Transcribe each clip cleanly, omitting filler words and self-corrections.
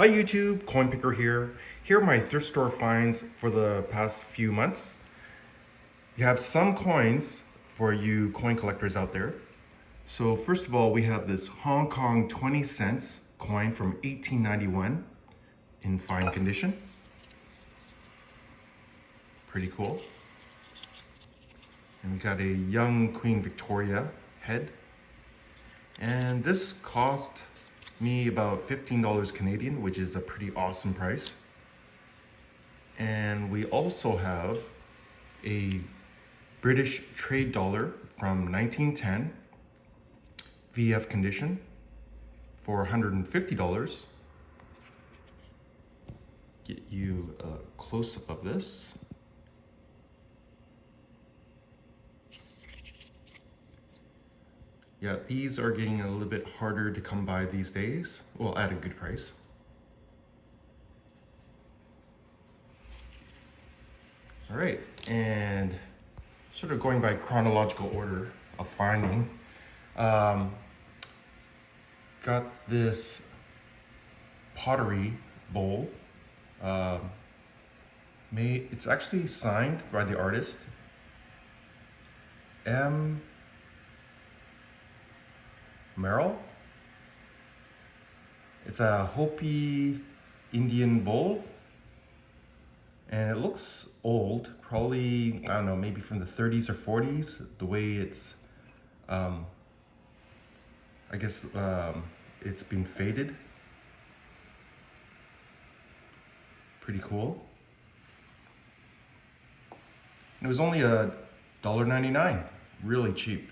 Hi YouTube, Coinpicker here. Here are my thrift store finds for the past few months. You have some coins for you coin collectors out there. So first of all, we have this Hong Kong 20 cents coin from 1891 in fine condition. Pretty cool. And we got a young Queen Victoria head. And this cost me about $15 Canadian, which is a pretty awesome price. And we also have a British trade dollar from 1910, VF condition, for $150. Get you a close-up of this. Yeah, these are getting a little bit harder to come by these days. Well, at a good price. All right, and sort of going by chronological order of finding, got this pottery bowl. It's actually signed by the artist, M. Merrill. It's a Hopi Indian bowl, and it looks old, probably, I don't know, maybe from the 30s or 40s, the way it's, I guess it's been faded. Pretty cool. And it was only $1.99, really cheap.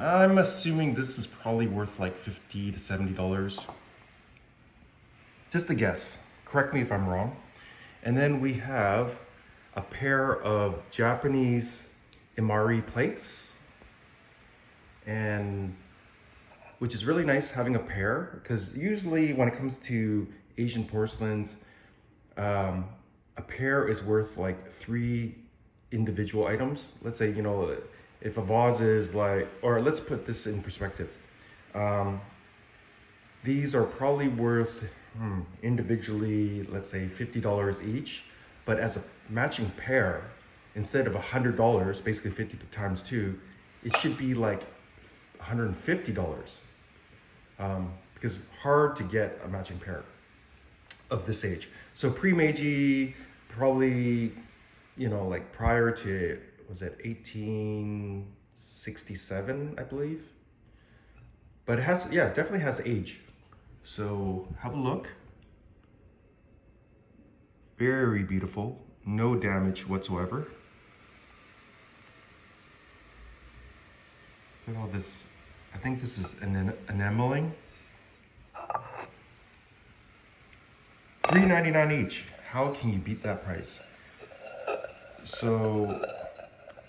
I'm assuming this is probably worth like $50 to $70. Just a guess. Correct me if I'm wrong. And then we have a pair of Japanese Imari plates, and which is really nice having a pair, because usually when it comes to Asian porcelains, a pair is worth like 3 individual items. Let's say, you know, if a vase is like, or let's put this in perspective. These are probably worth individually, let's say $50 each, but as a matching pair, instead of $100, basically 50 times 2, it should be like $150. Because hard to get a matching pair of this age. So pre-Meiji, probably, you know, like prior to, was it 1867, I believe? But it has, yeah, definitely has age. So have a look. Very beautiful, no damage whatsoever. Look at all this, I think this is an enameling. $3.99 each. How can you beat that price? So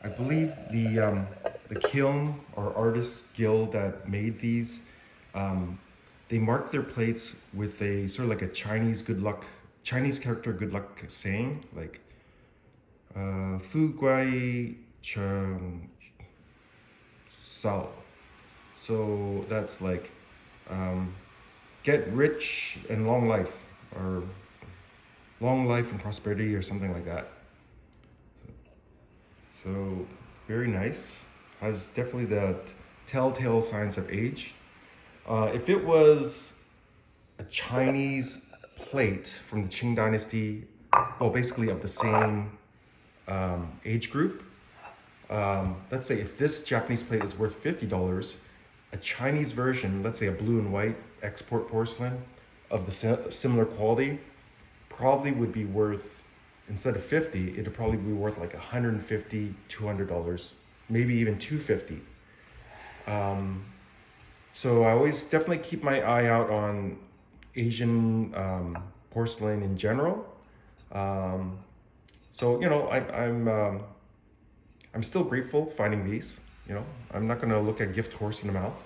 I believe the kiln or artist guild that made these, they mark their plates with a sort of like a Chinese character good luck saying, like Fu Guai Cheng Sao. So that's like get rich and long life, or long life and prosperity, or something like that. So very nice. Has definitely the telltale signs of age. If it was a Chinese plate from the Qing Dynasty, well, basically of the same age group, let's say if this Japanese plate is worth $50, a Chinese version, let's say a blue and white export porcelain of the similar quality, probably would be worth, instead of $50, it'd probably be worth like $150, $200, maybe even $250. So I always definitely keep my eye out on Asian porcelain in general. So, you know, I'm still grateful finding these. You know, I'm not gonna look at gift horse in the mouth.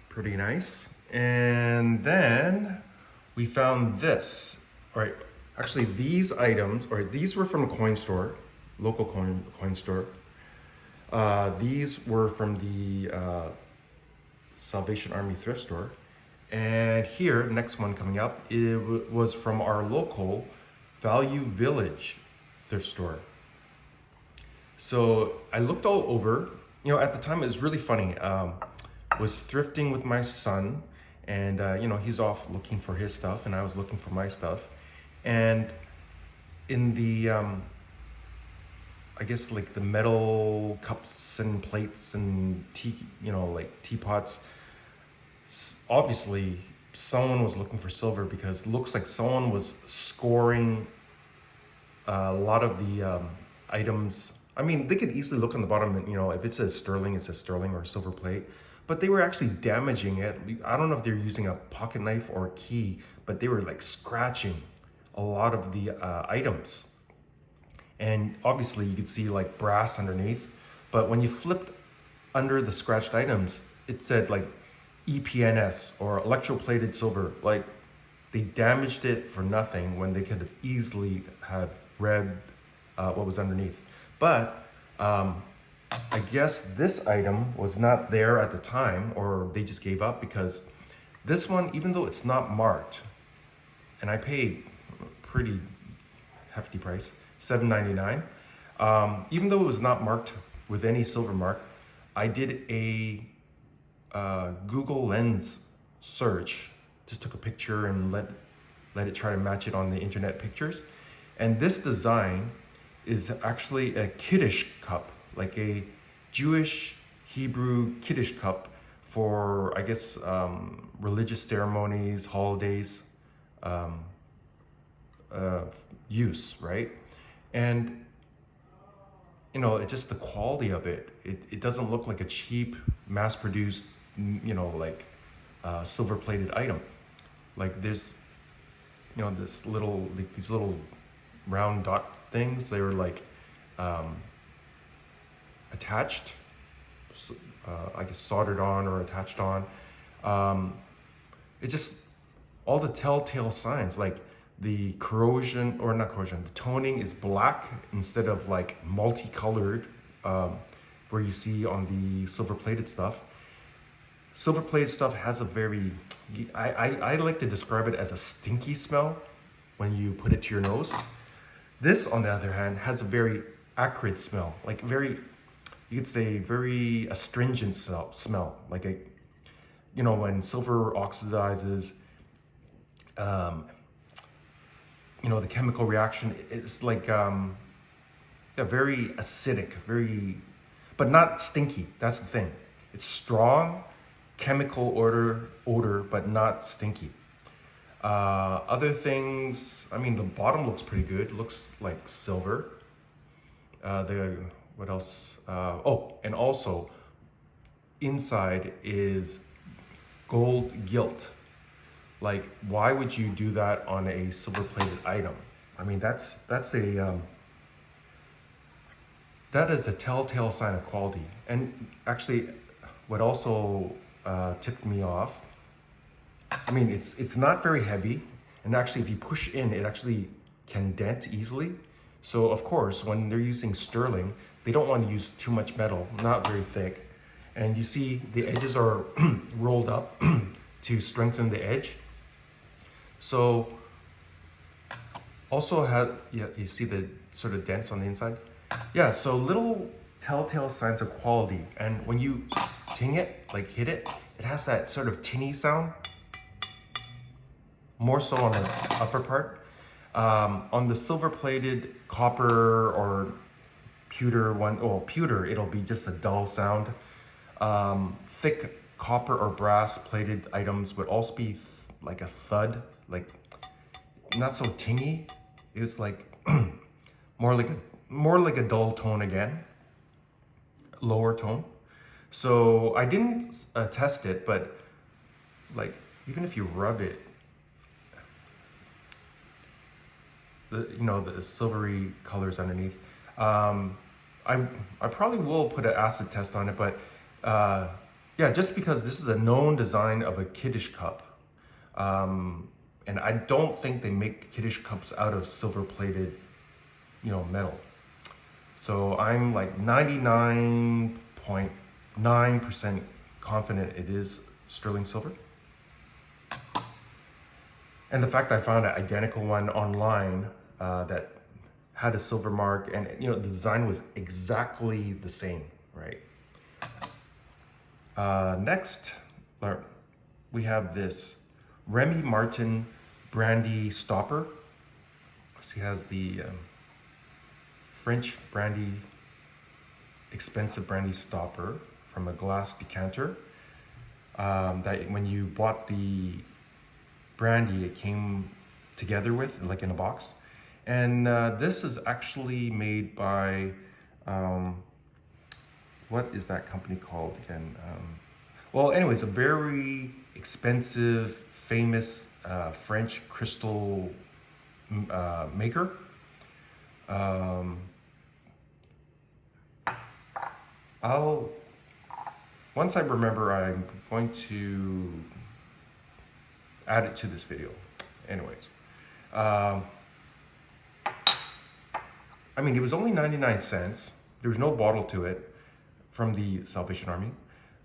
Pretty nice. And then we found this. All right, actually these items, or these were from a coin store, local coin store. These were from the Salvation Army thrift store. And here, next one coming up, it was from our local Value Village thrift store. So I looked all over. You know, at the time it was really funny. Was thrifting with my son, and you know, he's off looking for his stuff, and I was looking for my stuff. And in the I guess like the metal cups and plates and tea, you know, like teapots. Obviously, someone was looking for silver because it looks like someone was scoring a lot of the items. I mean, they could easily look on the bottom and, you know, if it says sterling, it says sterling or silver plate, but they were actually damaging it. I don't know if they're using a pocket knife or a key, but they were like scratching a lot of the items. And obviously you could see like brass underneath, but when you flipped under the scratched items, it said like EPNS or electroplated silver. Like they damaged it for nothing when they could have easily have read what was underneath. But I guess this item was not there at the time, or they just gave up, because this one, even though it's not marked, and I paid a pretty hefty price, $7.99. Even though it was not marked with any silver mark, I did a Google Lens search, just took a picture and let it try to match it on the internet pictures. And this design is actually a Kiddush cup, like a Jewish Hebrew Kiddush cup for, I guess, religious ceremonies, holidays, use, right? And, you know, it's just the quality of it. It doesn't look like a cheap, mass-produced, you know, like silver-plated item. Like there's, you know, this little, like these little round dot things. They were like attached, I guess soldered on or attached on. It just, all the telltale signs, like the corrosion, or not corrosion, the toning is black instead of like multicolored, where you see on the silver-plated stuff. Silver-plated stuff has a very, I like to describe it as a stinky smell when you put it to your nose. This, on the other hand, has a very acrid smell, like very, you could say very astringent smell, like a, you know, when silver oxidizes, you know, the chemical reaction, it's like yeah, very acidic, very, but not stinky. That's the thing. It's strong chemical odor, but not stinky. Other things, I mean, the bottom looks pretty good. It looks like silver. What else? Oh, and also inside is gold gilt. Like, why would you do that on a silver-plated item? I mean, that is a telltale sign of quality. And actually, what also tipped me off, I mean, it's not very heavy, and actually, if you push in, it actually can dent easily. So, of course, when they're using sterling, they don't want to use too much metal, not very thick. And you see the edges are rolled up to strengthen the edge. So, also yeah, you see the sort of dents on the inside. Yeah, so little telltale signs of quality. And when you ting it, like hit it, it has that sort of tinny sound. More so on the upper part. On the silver-plated copper or pewter one, oh, pewter, it'll be just a dull sound. Thick copper or brass plated items would also be like a thud, like not so tingy. It was like more like a dull tone again, lower tone. So I didn't test it, but like even if you rub it, the silvery colors underneath. I probably will put an acid test on it, but yeah, just because this is a known design of a Kiddush cup. And I don't think they make Kiddush cups out of silver-plated, metal. So I'm like 99.9% confident it is sterling silver. And the fact that I found an identical one online that had a silver mark, and you know, the design was exactly the same, right? Next, we have this Remy Martin brandy stopper. So he has the French brandy, expensive brandy stopper from a glass decanter. That when you bought the brandy, it came together with, like in a box. And this is actually made by, what is that company called again? Well, anyways, a very expensive, famous French crystal maker. Once I remember, I'm going to add it to this video. Anyways, I mean, it was only 99 cents. There was no bottle to it from the Salvation Army.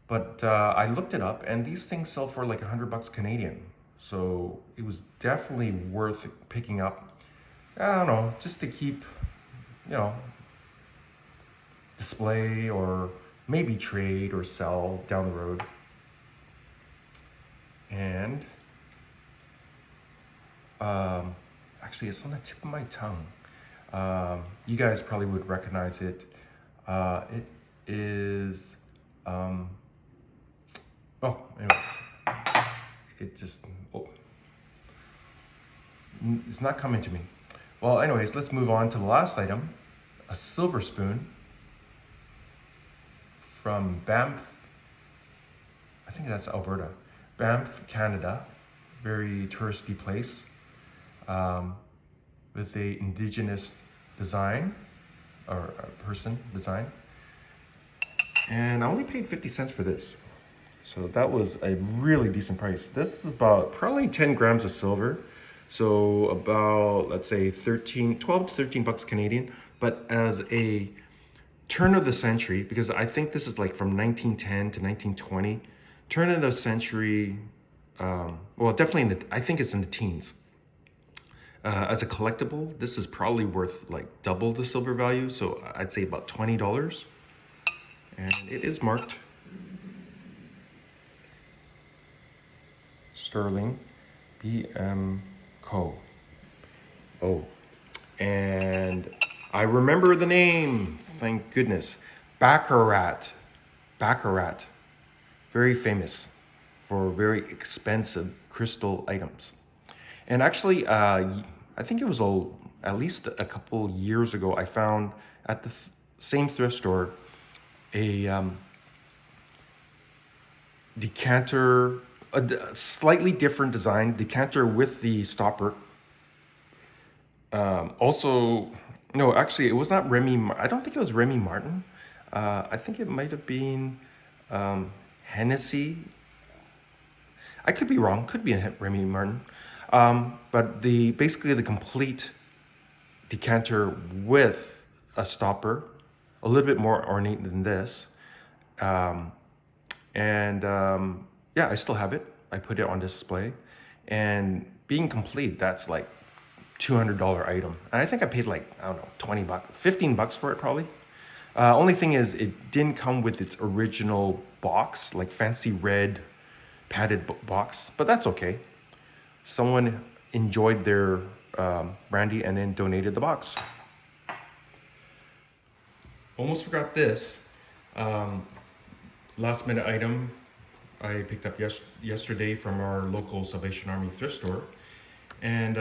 But I looked it up, and these things sell for like $100 Canadian. So it was definitely worth picking up. I don't know, just to keep, you know, display or maybe trade or sell down the road. And actually, it's on the tip of my tongue. You guys probably would recognize it. It is, oh, anyways, it just, oh, it's not coming to me. Well, anyways, let's move on to the last item, a silver spoon from Banff, I think that's Alberta, Banff, Canada, very touristy place, with a indigenous design, or a person design. And I only paid 50 cents for this. So that was a really decent price. This is about probably 10 grams of silver. So about, let's say 12 to 13 bucks Canadian. But as a turn of the century, because I think this is like from 1910 to 1920, turn of the century, well, definitely I think it's in the teens. As a collectible, this is probably worth like double the silver value. So I'd say about $20. And it is marked Sterling BM Co. Oh, and I remember the name, thank goodness. Baccarat. Very famous for very expensive crystal items. And actually, I think it was at least a couple years ago, I found at the same thrift store a decanter, a slightly different design, decanter with the stopper. Also, no, actually, it was not Remy. I don't think it was Remy Martin. I think it might have been Hennessy. I could be wrong. Could be a Remy Martin. But basically the complete decanter with a stopper, a little bit more ornate than this. Yeah, I still have it. I put it on display, and being complete, that's like $200 item. And I think I paid like, I don't know, 20 bucks, 15 bucks for it probably. Only thing is it didn't come with its original box, like fancy red padded box, but that's okay. Someone enjoyed their brandy and then donated the box. Almost forgot this. Last minute item I picked up yesterday from our local Salvation Army thrift store. And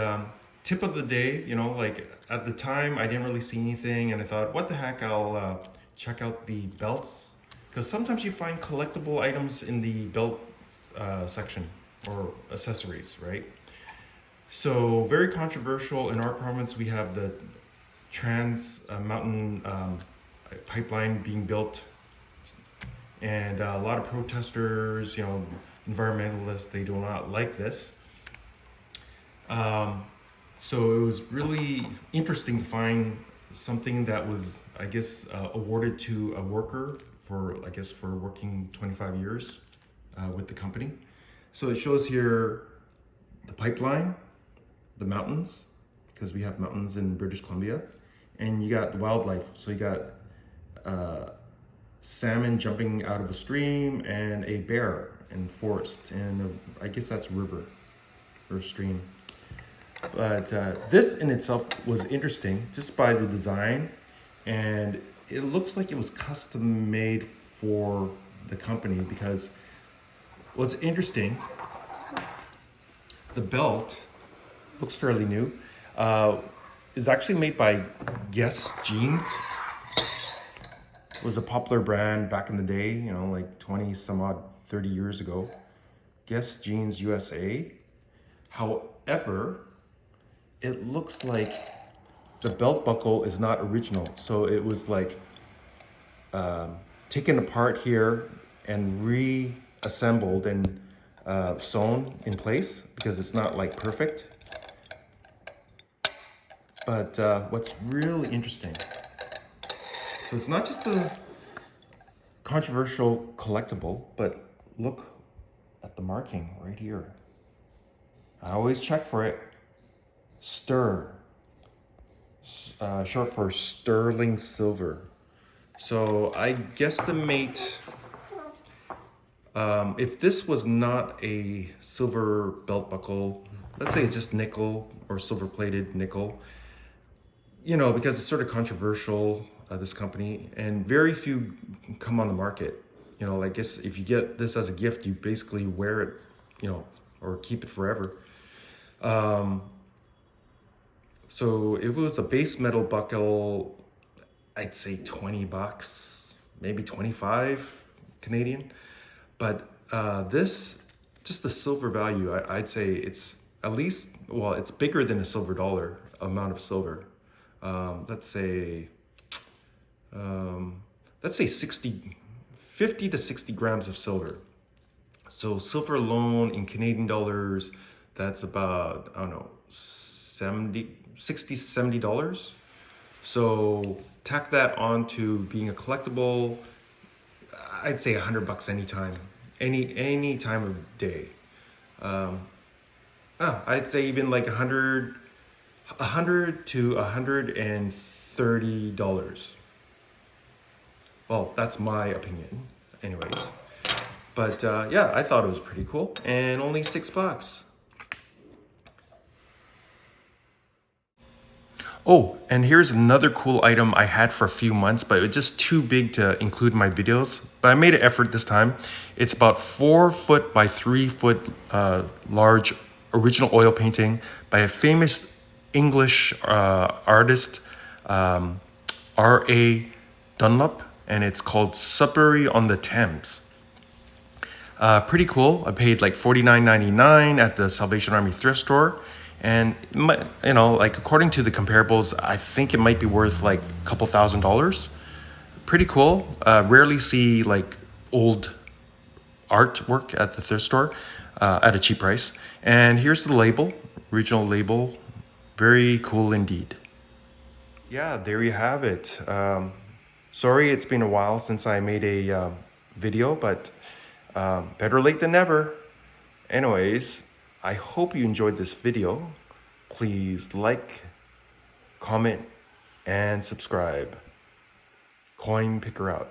tip of the day, you know, like at the time I didn't really see anything, and I thought, what the heck, I'll check out the belts. Because sometimes you find collectible items in the belt section or accessories, right? So very controversial. In our province, we have the Trans Mountain pipeline being built, and a lot of protesters, you know, environmentalists, they do not like this. So it was really interesting to find something that was, I guess, awarded to a worker for working 25 years with the company. So it shows here the pipeline, the mountains, because we have mountains in British Columbia, and you got wildlife. So you got salmon jumping out of a stream and a bear in forest, and I guess that's river or stream. But this in itself was interesting just by the design, and it looks like it was custom made for the company, because what's interesting, the belt looks fairly new, is actually made by Guess Jeans. It was a popular brand back in the day, you know, like 20 some odd 30 years ago. Guess Jeans USA. However, it looks like the belt buckle is not original. So it was like taken apart here and reassembled and sewn in place, because it's not like perfect. But what's really interesting, so it's not just the controversial collectible, but look at the marking right here. I always check for it. Stir, short for sterling silver. So I guesstimate, if this was not a silver belt buckle, let's say it's just nickel or silver plated nickel, you know, because it's sort of controversial, this company, and very few come on the market. You know, I guess if you get this as a gift, you basically wear it, you know, or keep it forever. So if it was a base metal buckle, I'd say 20 bucks, maybe 25 Canadian. But this, just the silver value, I'd say it's at least, well, it's bigger than a silver dollar amount of silver. Let's say 50 to 60 grams of silver. So silver alone in Canadian dollars, that's about, I don't know, $60 to $70. So tack that on to being a collectible, I'd say 100 bucks anytime, any time of day. I'd say even like 100 to $130. Well, that's my opinion anyways. But yeah, I thought it was pretty cool, and only $6. Oh, and here's another cool item I had for a few months, but it was just too big to include in my videos. But I made an effort this time. It's about 4 foot by 3 foot large original oil painting by a famous English artist, R.A. Dunlop, and it's called Sudbury on the Thames. Pretty cool. I paid like $49.99 at the Salvation Army thrift store. And, you know, like according to the comparables, I think it might be worth like a couple $1,000s. Pretty cool. Rarely see like old artwork at the thrift store at a cheap price. And here's the label, original label. Very cool indeed. Yeah, there you have it. Sorry, it's been a while since I made a video, but better late than never. Anyways, I hope you enjoyed this video. Please like, comment, and subscribe. Coinpicker out.